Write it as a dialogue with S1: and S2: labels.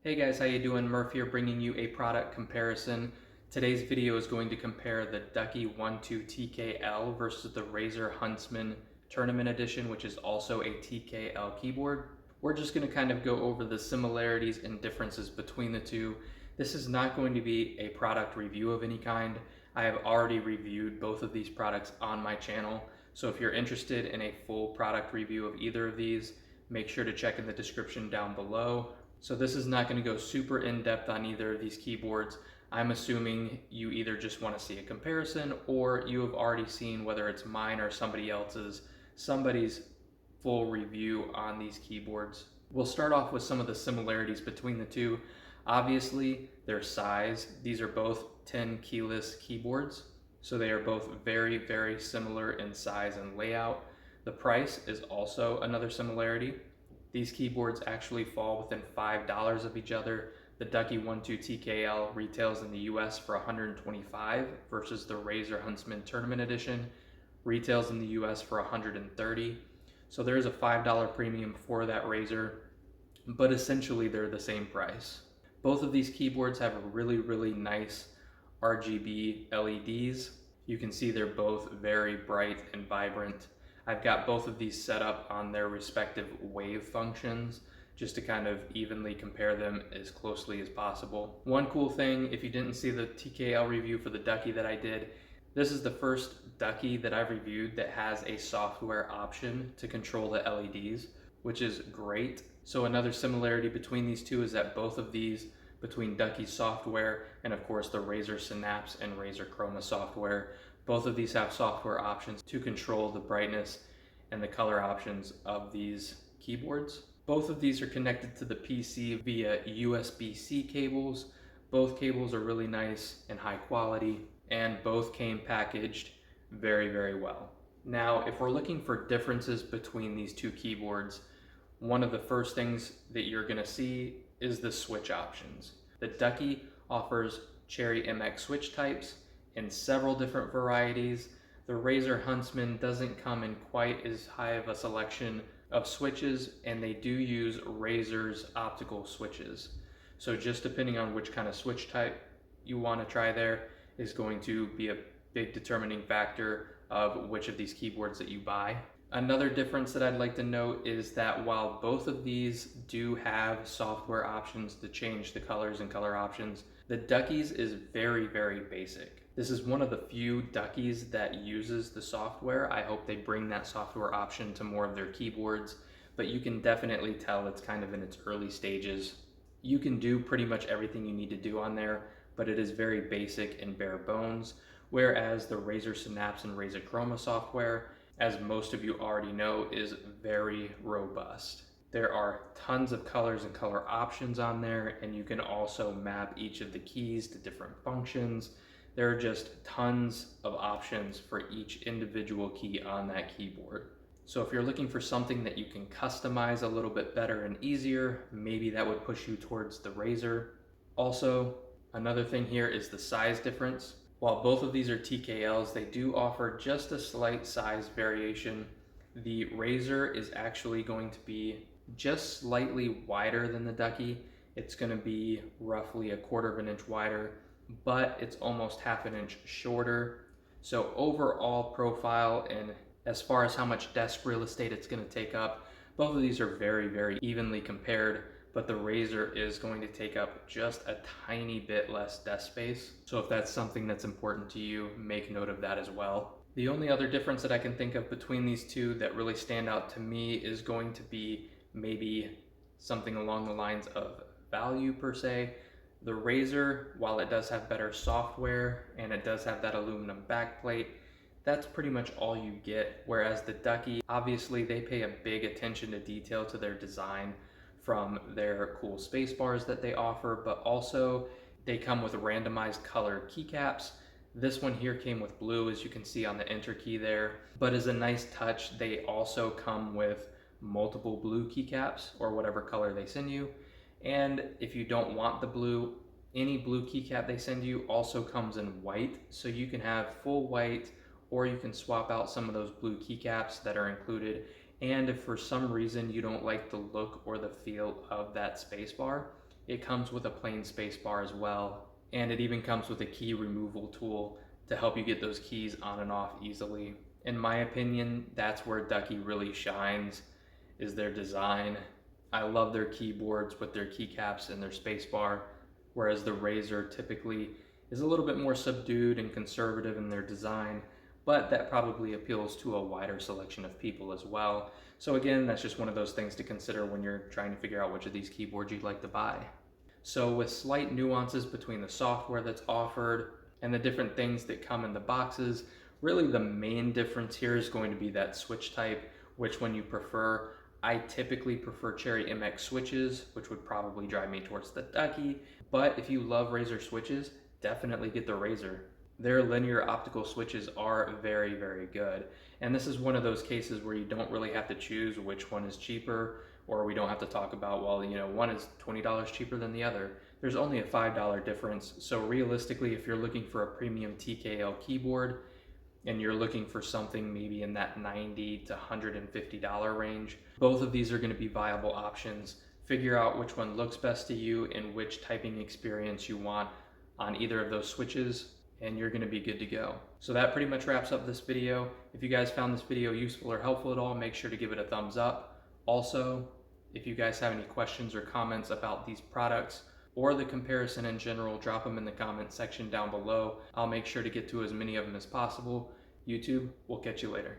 S1: Hey guys, how you doing? Murph here bringing you a product comparison. Today's video is going to compare the Ducky 1.2 TKL versus the Razer Huntsman Tournament Edition, which is also a TKL keyboard. We're just going to kind of go over the similarities and differences between the two. This is not going to be a product review of any kind. I have already reviewed both of these products on my channel, so if you're interested in a full product review of either of these, make sure to check in the description down below. So this is not going to go super in-depth on either of these keyboards. I'm assuming you either just want to see a comparison or you have already seen, whether it's mine or somebody's full review on these keyboards. We'll start off with some of the similarities between the two. Obviously, their size. These are both 10 keyless keyboards, so they are both very, very similar in size and layout. The price is also another similarity. These keyboards actually fall within $5 of each other. The Ducky 1.2 TKL retails in the US for $125 versus the Razer Huntsman Tournament Edition retails in the US for $130. So there is a $5 premium for that Razer, but essentially they're the same price. Both of these keyboards have really, really nice RGB LEDs. You can see they're both very bright and vibrant. I've got both of these set up on their respective wave functions just to kind of evenly compare them as closely as possible. One cool thing, if you didn't see the TKL review for the Ducky that I did, this is the first Ducky that I've reviewed that has a software option to control the LEDs, which is great. So another similarity between these two is that both of these, between Ducky's software and of course the Razer Synapse and Razer Chroma software, both of these have software options to control the brightness and the color options of these keyboards. Both of these are connected to the PC via USB-C cables. Both cables are really nice and high quality, and both came packaged very, very well. Now, if we're looking for differences between these two keyboards, one of the first things that you're gonna see is the switch options. The Ducky offers Cherry MX switch types in several different varieties. The Razer Huntsman doesn't come in quite as high of a selection of switches, and they do use Razer's optical switches. So just depending on which kind of switch type you want to try there is going to be a big determining factor of which of these keyboards that you buy. Another difference that I'd like to note is that while both of these do have software options to change the colors and color options, the Ducky's is very, very basic. This is one of the few Ducky's that uses the software. I hope they bring that software option to more of their keyboards, but you can definitely tell it's kind of in its early stages. You can do pretty much everything you need to do on there, but it is very basic and bare bones, whereas the Razer Synapse and Razer Chroma software, as most of you already know, is very robust. There are tons of colors and color options on there, and you can also map each of the keys to different functions. There are just tons of options for each individual key on that keyboard. So if you're looking for something that you can customize a little bit better and easier, maybe that would push you towards the Razer. Also, another thing here is the size difference. While both of these are TKLs, they do offer just a slight size variation. The Razer is actually going to be just slightly wider than the Ducky. It's going to be roughly 1/4 of an inch wider, but it's almost 1/2 an inch shorter. So overall profile and as far as how much desk real estate it's going to take up, both of these are very, very evenly compared, but the Razer is going to take up just a tiny bit less desk space. So if that's something that's important to you, make note of that as well. The only other difference that I can think of between these two that really stand out to me is going to be maybe something along the lines of value per se. The Razer, while it does have better software and it does have that aluminum backplate, that's pretty much all you get. Whereas the Ducky, obviously they pay a big attention to detail to their design, from their cool space bars that they offer, but also they come with randomized colored keycaps. This one here came with blue, as you can see on the enter key there, but as a nice touch, they also come with multiple blue keycaps or whatever color they send you. And if you don't want the blue, any blue keycap they send you also comes in white, so you can have full white, or you can swap out some of those blue keycaps that are included. And if for some reason you don't like the look or the feel of that spacebar, It comes with a plain space bar as well, and it even comes with a key removal tool to help you get those keys on and off easily. In my opinion, that's where Ducky really shines, is their design. I love their keyboards with their keycaps and their space bar, whereas the Razer typically is a little bit more subdued and conservative in their design, but that probably appeals to a wider selection of people as well. So again, that's just one of those things to consider when you're trying to figure out which of these keyboards you'd like to buy. So with slight nuances between the software that's offered and the different things that come in the boxes, really the main difference here is going to be that switch type, which one you prefer. I typically prefer Cherry MX switches, which would probably drive me towards the Ducky, but if you love Razer switches, definitely get the Razer. Their linear optical switches are very, very good. And this is one of those cases where you don't really have to choose which one is cheaper, or we don't have to talk about, well, one is $20 cheaper than the other. There's only a $5 difference. So realistically, if you're looking for a premium TKL keyboard and you're looking for something maybe in that $90 to $150 range, both of these are going to be viable options. Figure out which one looks best to you and which typing experience you want on either of those switches, and you're going to be good to go. So that pretty much wraps up this video. If you guys found this video useful or helpful at all, make sure to give it a thumbs up. Also, if you guys have any questions or comments about these products or the comparison in general, drop them in the comment section down below. I'll make sure to get to as many of them as possible. YouTube, we'll catch you later.